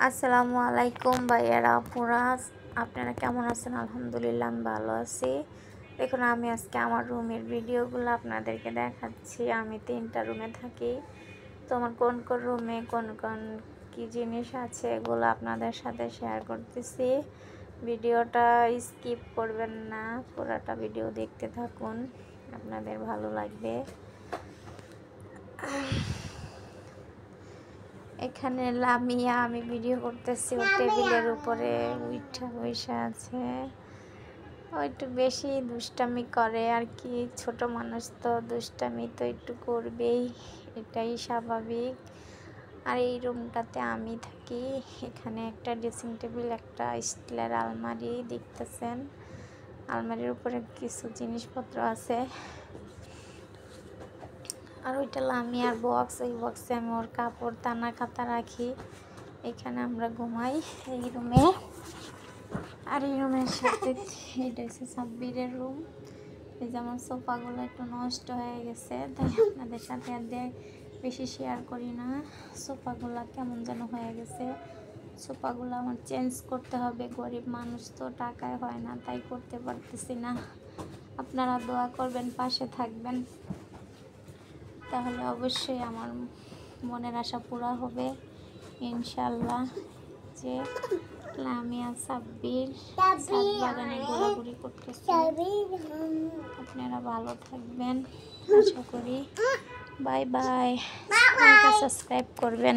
আসসালামু আলাইকুম ভাইয়ারা আপুরা, আপনারা কেমন আছেন? আলহামদুলিল্লাহ আমি ভালো আছি। দেখুন, আমি আজকে আমার রুমের ভিডিওগুলো আপনাদেরকে দেখাচ্ছি। আমি 3টা রুমে থাকি, তো আমার কোন কোন রুমে কোন কোন কী জিনিস আছে এগুলো আপনাদের সাথে শেয়ার করতেছি। ভিডিওটা স্কিপ করবেন না, পুরোটা ভিডিও দেখতে থাকুন, আপনাদের ভালো লাগবে। এখানে লামিয়া আমি ভিডিও করতেছি, ও টেবিলের উপরে উইঠা বসে আছে। ও একটু বেশি দুষ্টামি করে আর কি, ছোট মানুষ তো দুষ্টামি তো একটু করবেই, এটাই স্বাভাবিক। আর এই রুমটাতে আমি থাকি। এখানে একটা ড্রেসিং টেবিল, একটা স্টিলের আলমারি দেখতেছেন, আলমারির উপরে কিছু জিনিসপত্র আছে। আর ওইটা লামিয়ার বক্স, এই বক্সে আমি ওর কাপড় তানা খাতা রাখি। এখানে আমরা ঘুমাই এই রুমে। আর এই রুমের সাথে এটা হচ্ছে সাব্বিরের রুম। এই যেমন সোফাগুলো একটু নষ্ট হয়ে গেছে, তাই আপনাদের সাথে আর বেশি শেয়ার করি না। সোফাগুলো কেমন যেন হয়ে গেছে, সোফাগুলো আমার চেঞ্জ করতে হবে। গরিব মানুষ তো, টাকায় হয় না, তাই করতে পারতেছি না। আপনারা দোয়া করবেন, পাশে থাকবেন, তাহলে অবশ্যই আমার মনের আশা পুরা হবে ইনশাল্লাহ। যে লামিয়া সাব্বির ছাদ বাগানে ঘোরাঘুরি করতেছে। আপনারা ভালো থাকবেন আশা করি। বাই বাই, সাবস্ক্রাইব করবেন।